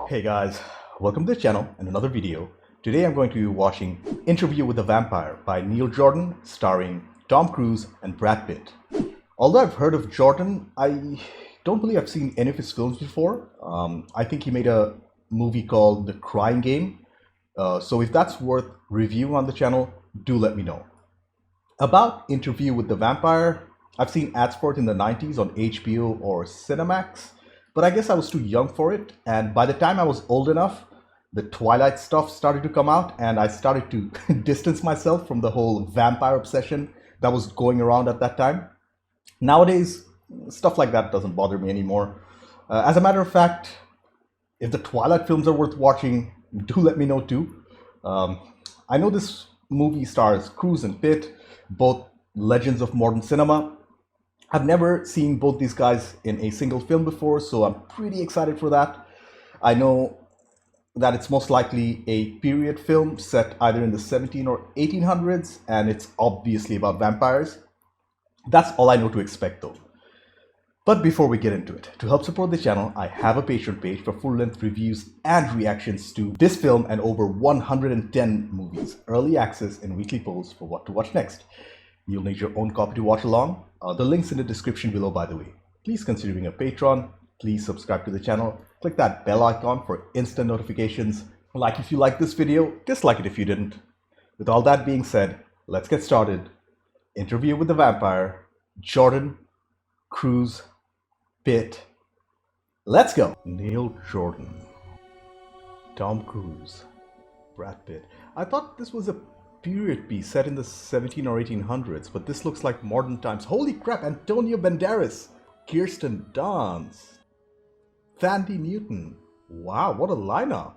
Hey guys, welcome to the channel and another video. Today I'm going to be watching Interview with the Vampire by Neil Jordan, starring Tom Cruise and Brad Pitt. Although I've heard of Jordan, I don't believe I've seen any of his films before. I think he made a movie called The Crying Game. So if that's worth reviewing on the channel, do let me know. About Interview with the Vampire, I've seen ads for it in the 90s on HBO or Cinemax, but I guess I was too young for it, and by the time I was old enough, the Twilight stuff started to come out, and I started to distance myself from the whole vampire obsession that was going around at that time. Nowadays, stuff like that doesn't bother me anymore. As a matter of fact, if the Twilight films are worth watching, do let me know too. I know this movie stars Cruise and Pitt, both legends of modern cinema. I've never seen both these guys in a single film before, so I'm pretty excited for that. I know that it's most likely a period film set either in the 17 or 1800s, and it's obviously about vampires. That's all I know to expect though. But before we get into it, to help support the channel, I have a Patreon page for full-length reviews and reactions to this film and over 110 movies, early access and weekly polls for what to watch next. You'll need your own copy to watch along. The link's in the description below, by the way. Please consider being a patron. Please subscribe to the channel. Click that bell icon for instant notifications. Like if you liked this video, dislike it if you didn't. With all that being said, let's get started. Interview with the Vampire, Jordan, Cruise, Pitt. Let's go. Neil Jordan, Tom Cruise, Brad Pitt. I thought this was a period piece set in the 17 or 1800s, but this looks like modern times. Holy crap, Antonio Banderas, Kirsten Dunst, Thandie Newton. Wow, what a lineup.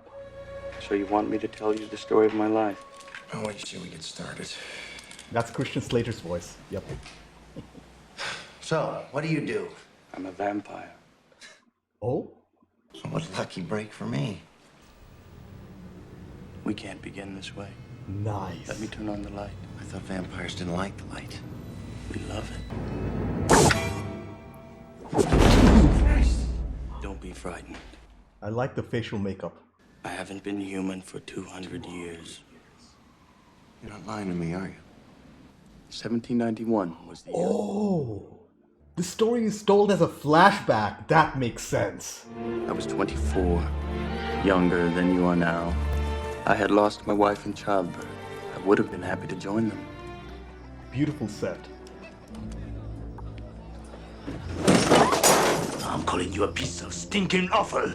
So you want me to tell you the story of my life? Oh, wait till we get started. That's Christian Slater's voice. Yep. So, what do you do? I'm a vampire. Oh? So what a lucky break for me. We can't begin this way. Nice. Let me turn on the light. I thought vampires didn't like the light. We love it. Don't be frightened. I like the facial makeup. I haven't been human for 200 years. You're not lying to me, are you? 1791 was the year. Oh, the story is told as a flashback. That makes sense. I was 24, younger than you are now. I had lost my wife in childbirth. I would have been happy to join them. Beautiful set. I'm calling you a piece of stinking offal.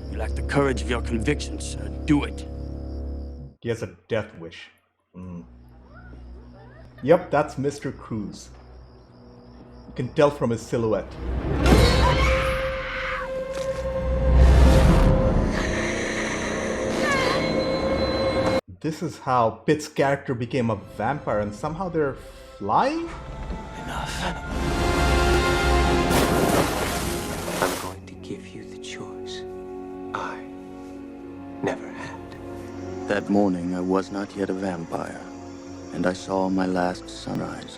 You lack the courage of your convictions, sir. Do it. He has a death wish. Yep, that's Mr. Cruise. You can tell from his silhouette. This is how Pitt's character became a vampire, and somehow they're flying? Enough. I'm going to give you the choice I never had. That morning, I was not yet a vampire, and I saw my last sunrise.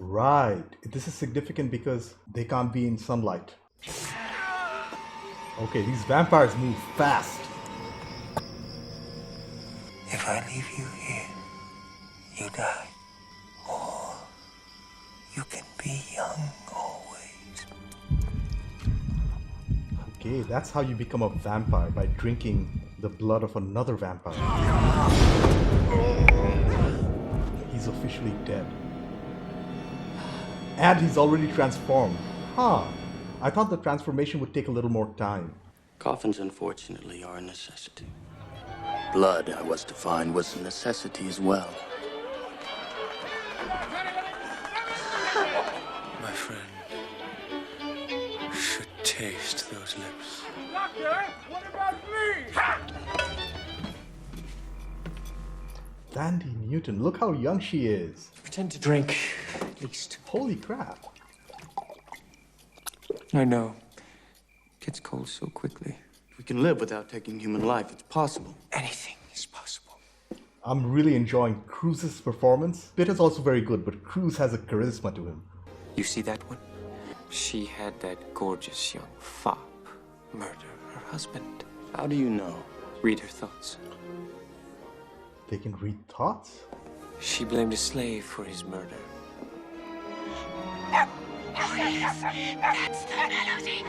Right. This is significant because they can't be in sunlight. Okay, these vampires move fast. If I leave you here, you die. Or you can be young always. Okay, that's how you become a vampire, by drinking the blood of another vampire. He's officially dead. And he's already transformed. Huh. I thought the transformation would take a little more time. Coffins, unfortunately, are a necessity. Blood, I was to find, was a necessity as well. My friend should taste those lips. Doctor, what about me? Thandie Newton, look how young she is. Pretend to drink, at least. Holy crap. I know. Gets cold so quickly. We can live without taking human life. It's possible. Anything is possible. I'm really enjoying Cruise's performance. Pitt is also very good, but Cruise has a charisma to him. You see that one? She had that gorgeous young fop murder her husband. How do you know? Read her thoughts. They can read thoughts? She blamed a slave for his murder. That's the melody.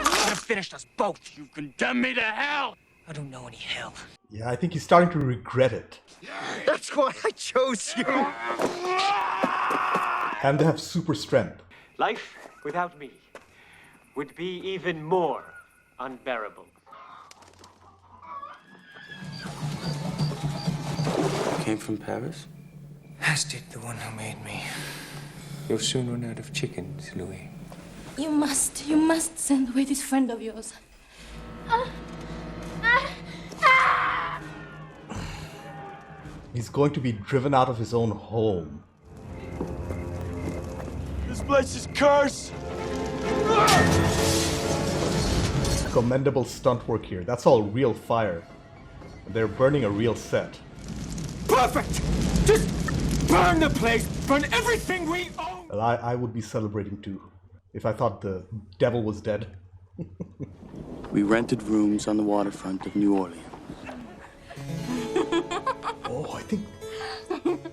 Could have finished us both. You condemn me to hell! I don't know any hell. Yeah, I think he's starting to regret it. That's why I chose you. And they have super strength. Life without me would be even more unbearable. Came from Paris? As did the one who made me. You'll soon run out of chickens, Louis. You must send away this friend of yours. He's going to be driven out of his own home. This place is cursed. Commendable stunt work here. That's all real fire. They're burning a real set. Perfect. Just burn the place. Burn everything we own. Well, I would be celebrating too, if I thought the devil was dead. We rented rooms on the waterfront of New Orleans. Oh, I think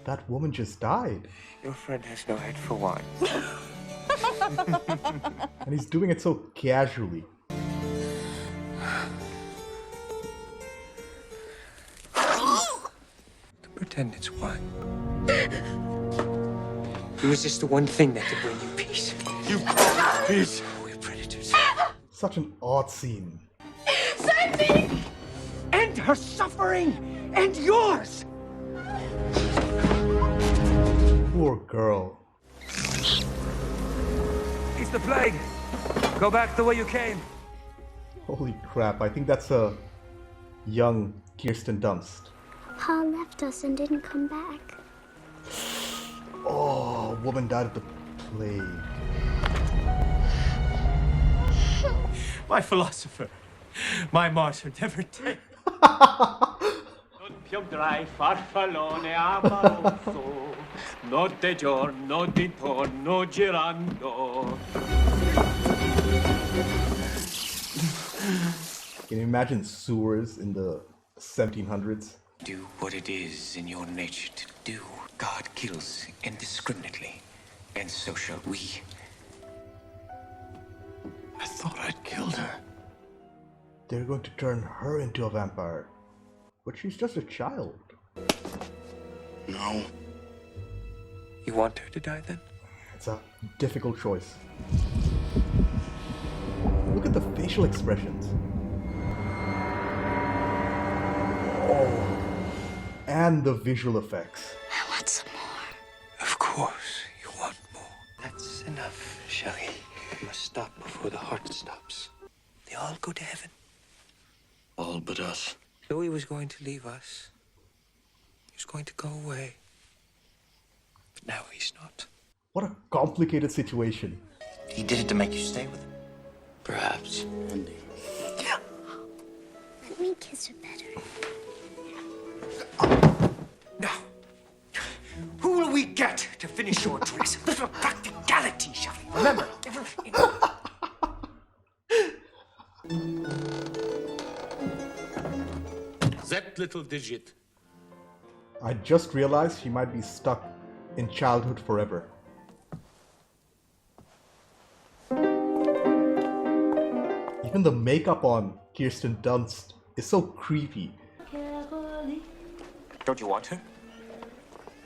that woman just died. Your friend has no head for wine. And he's doing it so casually. Pretend it's wine. You resist the one thing that can bring you peace. You peace. We're predators. Such an odd scene. End her suffering and yours. Poor girl. It's the plague. Go back the way you came. Holy crap, I think that's a young Kirsten Dunst. Pa left us and didn't come back. Oh, a woman died of the plague. My philosopher. My martyr never take. Non pioggerai farfallone amoroso, notte giorno d'intorno girando. Can you imagine sewers in the 1700s? Do what it is in your nature to do. God kills indiscriminately, and so shall we. I thought I'd killed her. They're going to turn her into a vampire. But she's just a child. No. You want her to die then? It's a difficult choice. Look at the facial expressions. Oh. And the visual effects. I want some more. Of course, you want more. That's enough, Shelly. You must stop before the heart stops. They all go to heaven. All but us. Louis was going to leave us. He was going to go away. But now he's not. What a complicated situation. He did it to make you stay with him. Perhaps, Andy. Let me kiss her better. Now, who will we get to finish your dress? Little practicality, Shelly. Remember, That little digit. I just realized she might be stuck in childhood forever. Even the makeup on Kirsten Dunst is so creepy. don't you want her?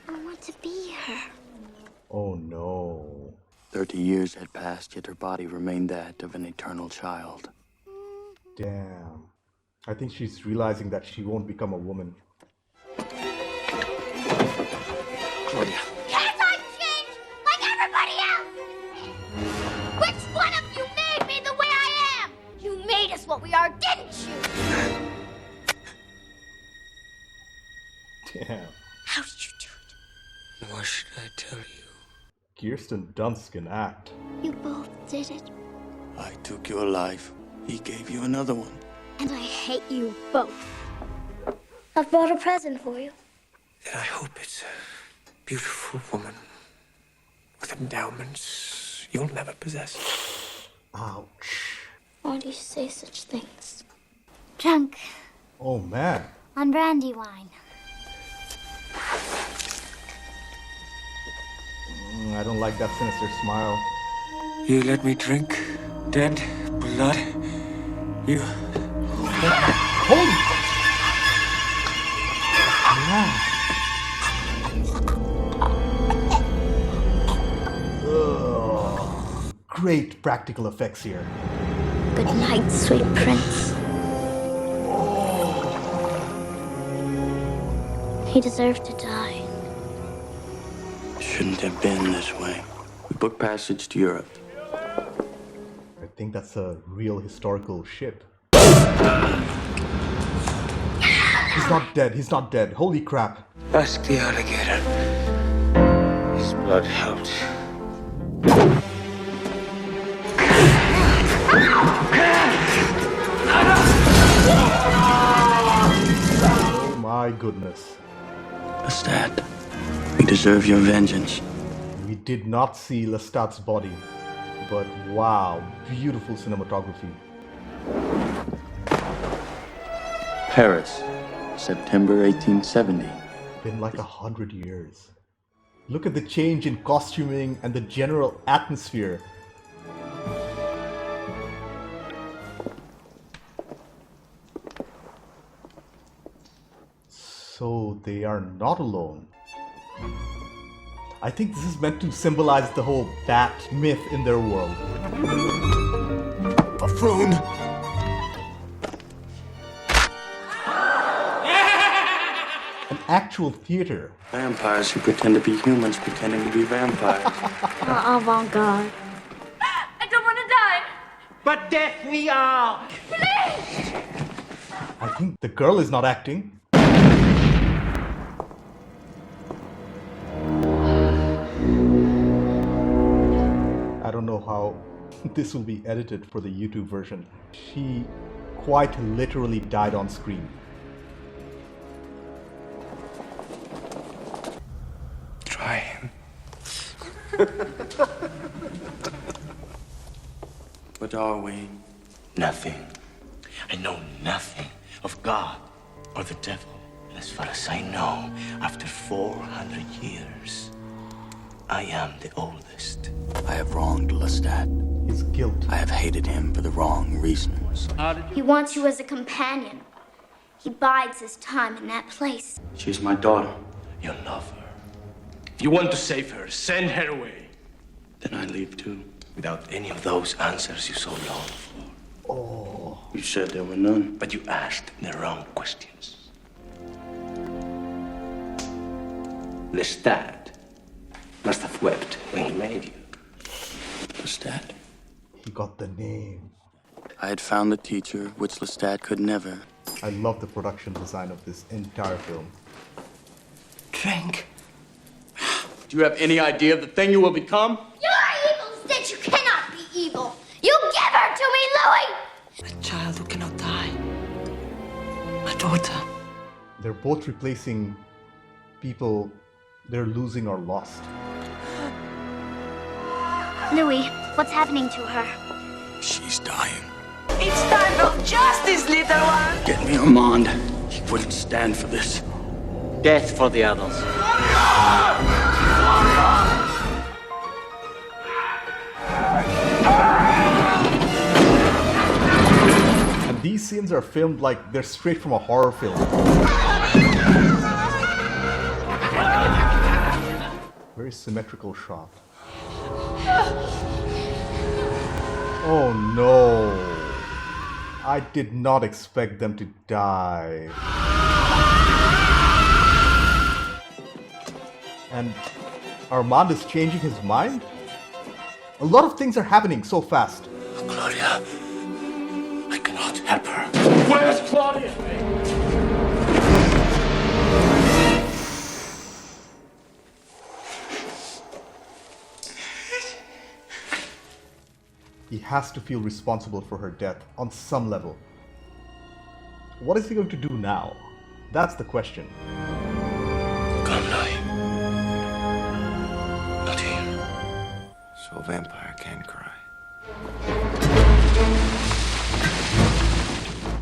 I want to be her. Oh no. 30 years had passed, yet her body remained that of an eternal child. Damn. I think she's realizing that she won't become a woman. Claudia. Can't I change like everybody else? Which one of you made me the way I am? You made us what we are, didn't you? Damn. How did you do it? What should I tell you? Kirsten Dunst can act. You both did it, I took your life. He gave you another one. and I hate you both. I've brought a present for you. Then I hope it's a beautiful woman with endowments you'll never possess. Ouch. Why do you say such things? Drunk Oh man. on brandy wine. I don't like that sinister smile. You let me drink dead blood? You... Holy! Man. Ugh. Great practical effects here. Good night, sweet prince. He deserved to die. Shouldn't have been this way. We booked passage to Europe. I think that's a real historical ship. He's not dead. He's not dead. Holy crap. Ask the alligator. His blood helped. Oh my goodness. Lestat, we deserve your vengeance. We did not see Lestat's body, but wow, beautiful cinematography. Paris, September 1870. Been like 100 years. Look at the change in costuming and the general atmosphere. So they are not alone. I think this is meant to symbolize the whole bat myth in their world. Buffoon! An actual theater. Vampires who pretend to be humans pretending to be vampires. Avant-garde. I don't want to die. But death we are! I think the girl is not acting. I don't know how this will be edited for the YouTube version. She quite literally died on screen. Try him. What are we? Nothing. I know nothing of God or the devil. And as far as I know, after 400 years, I am the oldest. I have wronged Lestat. His guilt. I have hated him for the wrong reasons. He wants you as a companion. He bides his time in that place. She's my daughter. You love her. If you want to save her, send her away. Then I leave too. Without any of those answers you so long for. Oh, You said there were none. But you asked the wrong questions. Lestat must have wept when he made you. Lestat? he got the name. I had found the teacher, which Lestat could never. I love the production design of this entire film. Drink. Do you have any idea of the thing you will become? You're evil, Stitch. You cannot be evil. You give her to me, Louis. A child who cannot die. My daughter. They're both replacing people they're losing or lost. Louis, what's happening to her? She's dying. It's time for justice, little one! Get me Armand. He wouldn't stand for this. Death for the others. And these scenes are filmed like they're straight from a horror film. Very symmetrical shot. Oh no. I did not expect them to die. And Armand is changing his mind? A lot of things are happening so fast. Claudia. I cannot help her. Where's Claudia? He has to feel responsible for her death on some level. What is he going to do now? That's the question. Come, Louis. Not here. So a vampire can cry.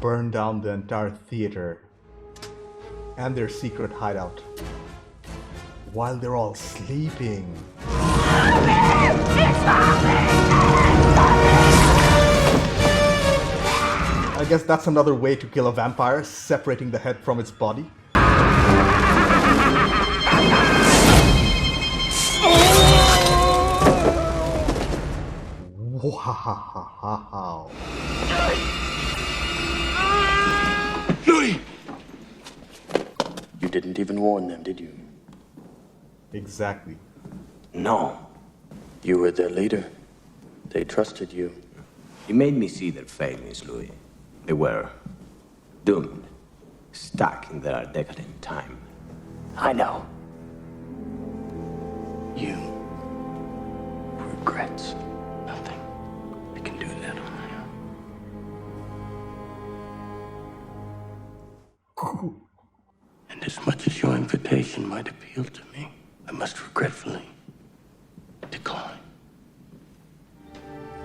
burn down the entire theater and their secret hideout while they're all sleeping. I guess that's another way to kill a vampire, separating the head from its body. Wow. Louis! You didn't even warn them, did you? Exactly. No. You were their leader. They trusted you. You made me see their failings, Louis. They were doomed, stuck in their decadent time. I know. You regrets nothing. I can do that on my own. And as much as your invitation might appeal to me, I must regretfully decline.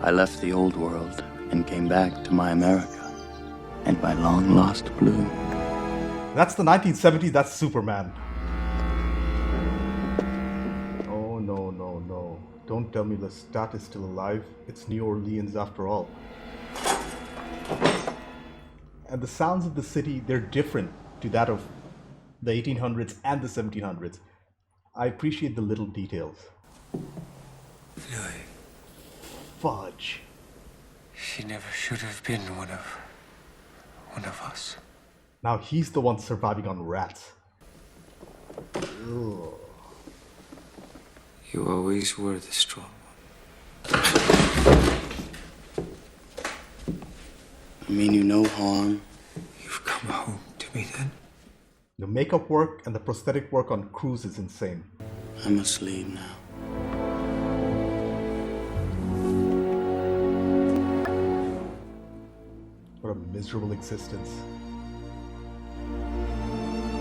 I left the old world and came back to my America and my long-lost blue. That's the 1970s, that's Superman. Oh no, no, no. Don't tell me Lestat is still alive. It's New Orleans after all. And the sounds of the city, they're different to that of the 1800s and the 1700s. I appreciate the little details. Louis, Fudge. she never should have been one of us. Now he's the one surviving on rats. Ugh. You always were the strong one. I mean you no harm. You've come home to me then? The makeup work and the prosthetic work on Cruz is insane. I must leave now. What a miserable existence.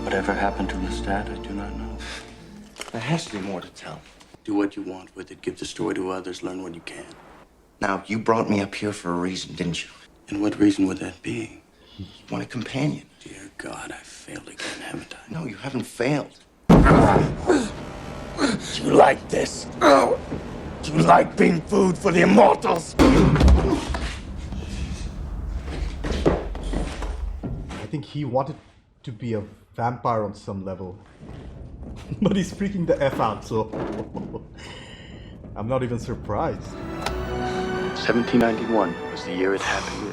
Whatever happened to Lestat, I do not know. There has to be more to tell. Do what you want with it. Give the story to others. Learn what you can. Now, you brought me up here for a reason, didn't you? And what reason would that be? You want a companion. Dear God, I failed again, haven't I? No, you haven't failed. Do you like this? Do you like being food for the immortals? I think he wanted to be a vampire on some level. But he's freaking the F out, so I'm not even surprised. 1791 was the year it happened.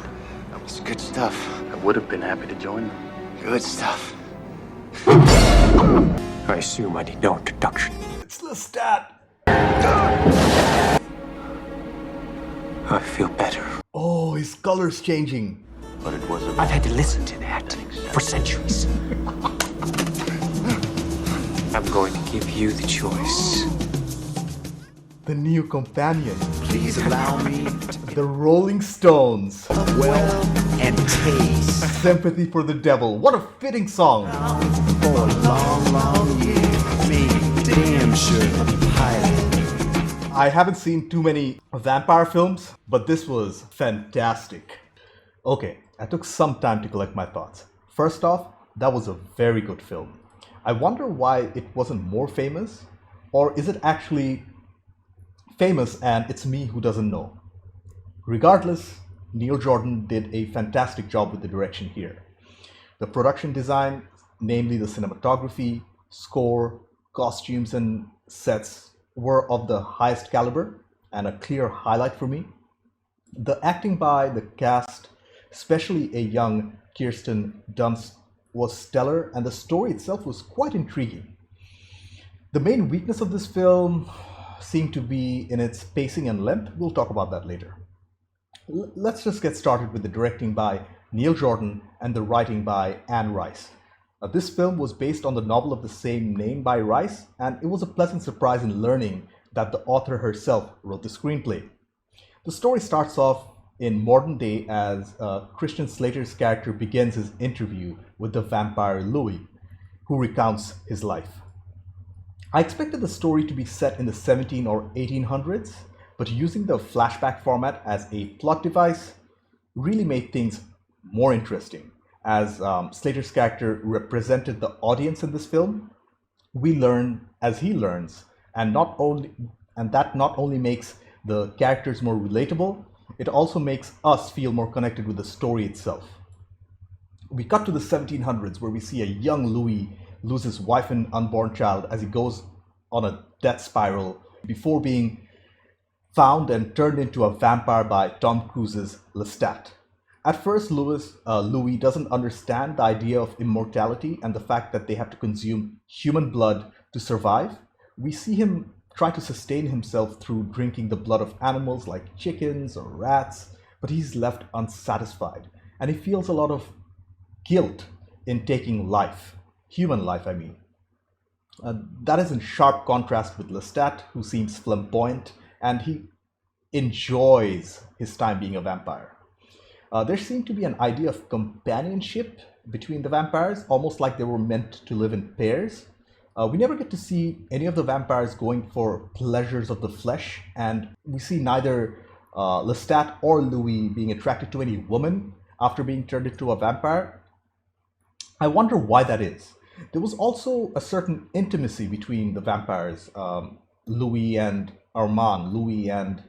That was good stuff. I would have been happy to join them. Good stuff. I assume I need no introduction. It's Lestat! I feel better. Oh, his color's changing. But it was a... I've had to listen to that for centuries. I'm going to give you the choice. The new companion. Please allow me The Rolling Stones. wealth and taste Sympathy for the Devil. What a fitting song. for a long, long year. Me, damn sure pilot. I haven't seen too many vampire films, but this was fantastic. Okay, I took some time to collect my thoughts. First off, that was a very good film. I wonder why it wasn't more famous, or is it actually famous and it's me who doesn't know? Regardless, Neil Jordan did a fantastic job with the direction here. The production design, namely the cinematography, score, costumes and sets were of the highest caliber and a clear highlight for me. The acting by the cast, especially a young Kirsten Dunst, was stellar, and the story itself was quite intriguing. The main weakness of this film seemed to be in its pacing and length. We'll talk about that later. Let's just get started with the directing by Neil Jordan and the writing by Anne Rice. This film was based on the novel of the same name by Rice, and it was a pleasant surprise in learning that the author herself wrote the screenplay. The story starts off in modern day as Christian Slater's character begins his interview with the vampire Louis, who recounts his life. I expected the story to be set in the 17 or 1800s, but using the flashback format as a plot device really made things more interesting. As Slater's character represented the audience in this film, we learn as he learns, and that not only makes the characters more relatable, it also makes us feel more connected with the story itself. We cut to the 1700s, where we see a young Louis lose his wife and unborn child as he goes on a death spiral before being found and turned into a vampire by Tom Cruise's Lestat. At first, Louis doesn't understand the idea of immortality and the fact that they have to consume human blood to survive. We see him try to sustain himself through drinking the blood of animals like chickens or rats, but he's left unsatisfied, and he feels a lot of guilt in taking life, human life, I mean. That is in sharp contrast with Lestat, who seems flamboyant and he enjoys his time being a vampire. There seemed to be an idea of companionship between the vampires, almost like they were meant to live in pairs. We never get to see any of the vampires going for pleasures of the flesh, and we see neither Lestat or Louis being attracted to any woman after being turned into a vampire. I wonder why that is. There was also a certain intimacy between the vampires, Louis and Armand, Louis and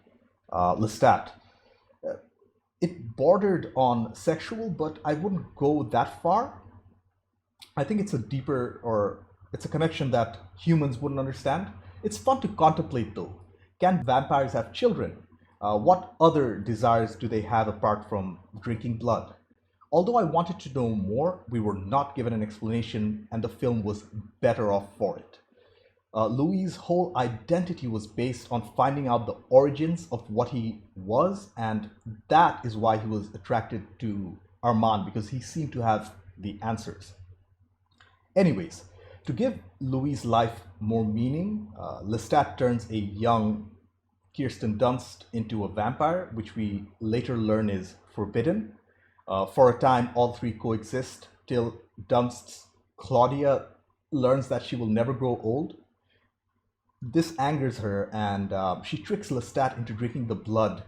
Lestat. It bordered on sexual, but I wouldn't go that far. I think it's it's a connection that humans wouldn't understand. It's fun to contemplate though. Can vampires have children? What other desires do they have apart from drinking blood? Although I wanted to know more, we were not given an explanation, and the film was better off for it. Louis' whole identity was based on finding out the origins of what he was, and that is why he was attracted to Armand, because he seemed to have the answers. Anyways, to give Louis' life more meaning, Lestat turns a young Kirsten Dunst into a vampire, which we later learn is forbidden. For a time, all three coexist till Dunst's Claudia learns that she will never grow old. This angers her, and she tricks Lestat into drinking the blood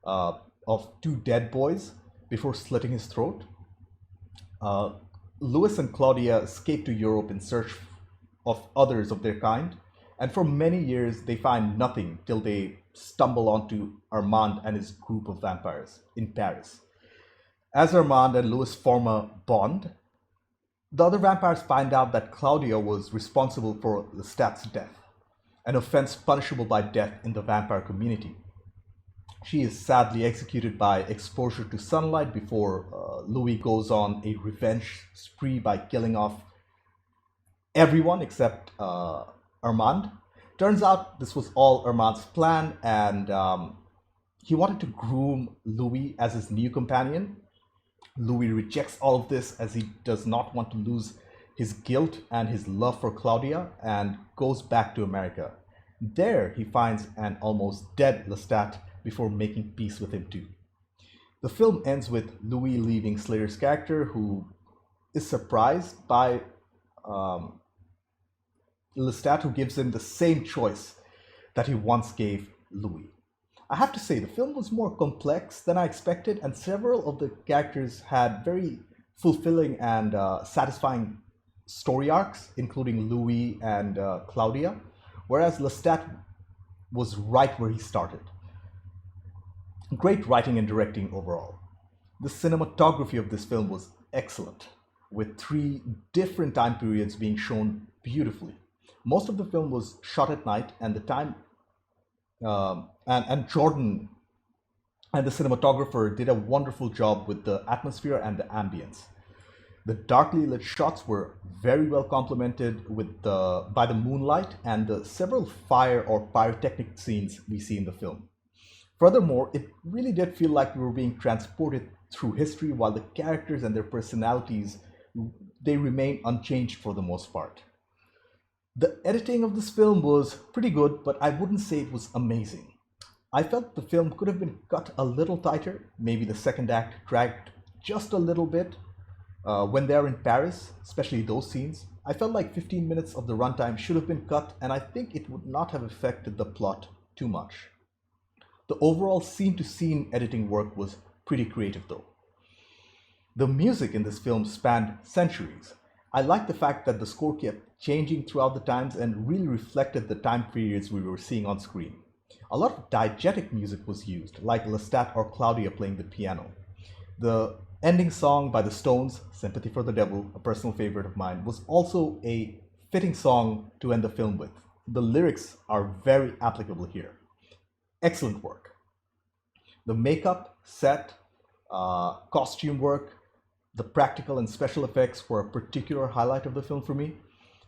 of two dead boys before slitting his throat. Louis and Claudia escape to Europe in search of others of their kind, and for many years they find nothing till they stumble onto Armand and his group of vampires in Paris. As Armand and Louis form a bond, the other vampires find out that Claudia was responsible for Lestat's death, an offense punishable by death in the vampire community. She is sadly executed by exposure to sunlight before Louis goes on a revenge spree by killing off everyone except Armand. Turns out this was all Armand's plan, and he wanted to groom Louis as his new companion. Louis rejects all of this as he does not want to lose his guilt and his love for Claudia, and goes back to America. There he finds an almost dead Lestat before making peace with him too. The film ends with Louis leaving Slater's character, who is surprised by Lestat, who gives him the same choice that he once gave Louis. I have to say, the film was more complex than I expected, and several of the characters had very fulfilling and satisfying story arcs, including Louis and Claudia, whereas Lestat was right where he started. Great writing and directing overall. The cinematography of this film was excellent, with 3 different time periods being shown beautifully. Most of the film was shot at night, and the time and Jordan and the cinematographer did a wonderful job with the atmosphere and the ambience. The darkly lit shots were very well complemented by the moonlight and the several fire or pyrotechnic scenes we see in the film. Furthermore, it really did feel like we were being transported through history, while the characters and their personalities, they remain unchanged for the most part. The editing of this film was pretty good, but I wouldn't say it was amazing. I felt the film could have been cut a little tighter. Maybe the second act dragged just a little bit when they're in Paris, especially those scenes. I felt like 15 minutes of the runtime should have been cut, and I think it would not have affected the plot too much. The overall scene-to-scene editing work was pretty creative though. The music in this film spanned centuries. I liked the fact that the score kept changing throughout the times and really reflected the time periods we were seeing on screen. A lot of diegetic music was used, like Lestat or Claudia playing the piano. The ending song by the Stones, Sympathy for the Devil, a personal favorite of mine, was also a fitting song to end the film with. The lyrics are very applicable here. Excellent work. The makeup, set, costume work, the practical and special effects were a particular highlight of the film for me.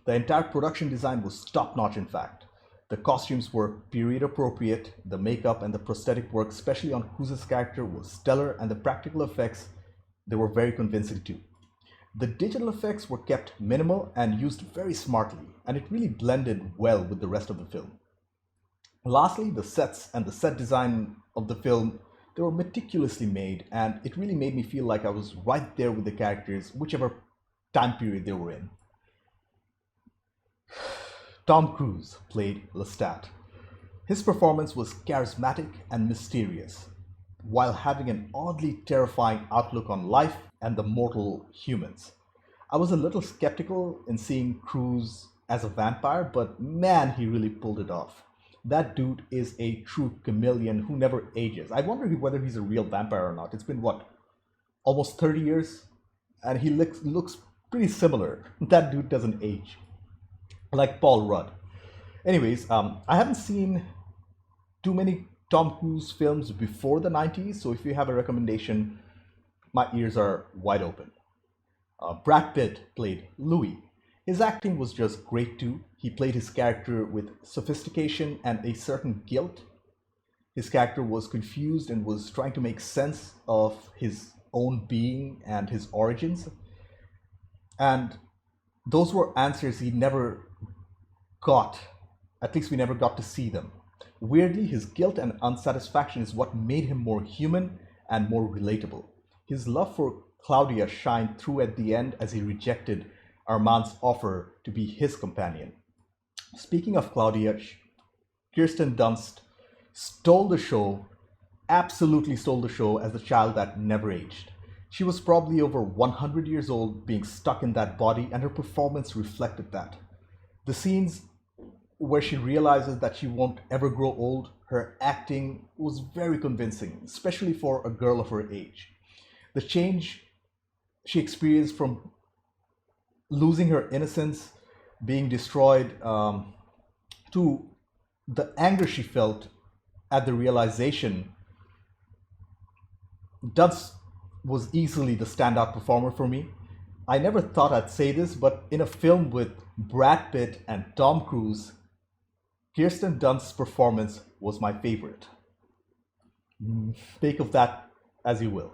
The entire production design was top-notch, in fact. The costumes were period appropriate, the makeup and the prosthetic work, especially on Cruz's character, was stellar, and the practical effects, they were very convincing too. The digital effects were kept minimal and used very smartly, and it really blended well with the rest of the film. Lastly, the sets and the set design of the film, they were meticulously made, and it really made me feel like I was right there with the characters, whichever time period they were in. Tom Cruise played Lestat. His performance was charismatic and mysterious, while having an oddly terrifying outlook on life and the mortal humans. I was a little skeptical in seeing Cruise as a vampire, but man, he really pulled it off. That dude is a true chameleon who never ages. I wonder whether he's a real vampire or not. It's been what, almost 30 years? And he looks pretty similar. That dude doesn't age. Like Paul Rudd. Anyways, I haven't seen too many Tom Cruise films before the 90s, so if you have a recommendation, my ears are wide open. Brad Pitt played Louis. His acting was just great too. He played his character with sophistication and a certain guilt. His character was confused and was trying to make sense of his own being and his origins. And those were answers he never got. At least we never got to see them. Weirdly, his guilt and unsatisfaction is what made him more human and more relatable. His love for Claudia shined through at the end as he rejected Armand's offer to be his companion. Speaking of Claudia, Kirsten Dunst stole the show, absolutely stole the show as the child that never aged. She was probably over 100 years old, being stuck in that body, and her performance reflected that. The scenes where she realizes that she won't ever grow old, her acting was very convincing, especially for a girl of her age. The change she experienced from losing her innocence, being destroyed, to the anger she felt at the realization, Dunst was easily the standout performer for me. I never thought I'd say this, but in a film with Brad Pitt and Tom Cruise, Kirsten Dunst's performance was my favorite. Take of that as you will.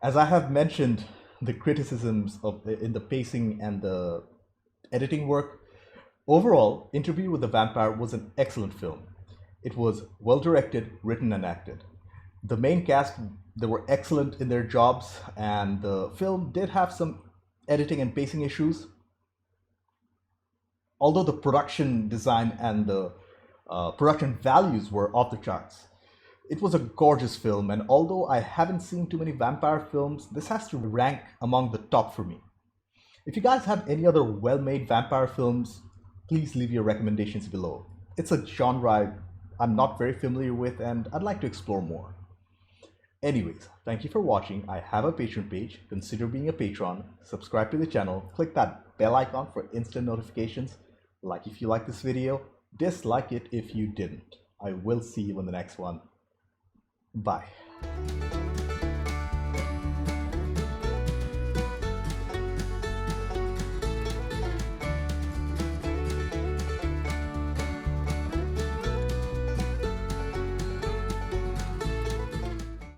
As I have mentioned, the criticisms in the pacing and the editing work, overall, Interview with the Vampire was an excellent film. It was well directed, written, and acted. The main cast, they were excellent in their jobs, and the film did have some editing and pacing issues. Although the production design and the production values were off the charts. It was a gorgeous film, and although I haven't seen too many vampire films, this has to rank among the top for me. If you guys have any other well-made vampire films, please leave your recommendations below. It's a genre I'm not very familiar with, and I'd like to explore more. Anyways, thank you for watching. I have a Patreon page. Consider being a patron. Subscribe to the channel. Click that bell icon for instant notifications. Like if you like this video. Dislike it if you didn't. I will see you in the next one. Bye.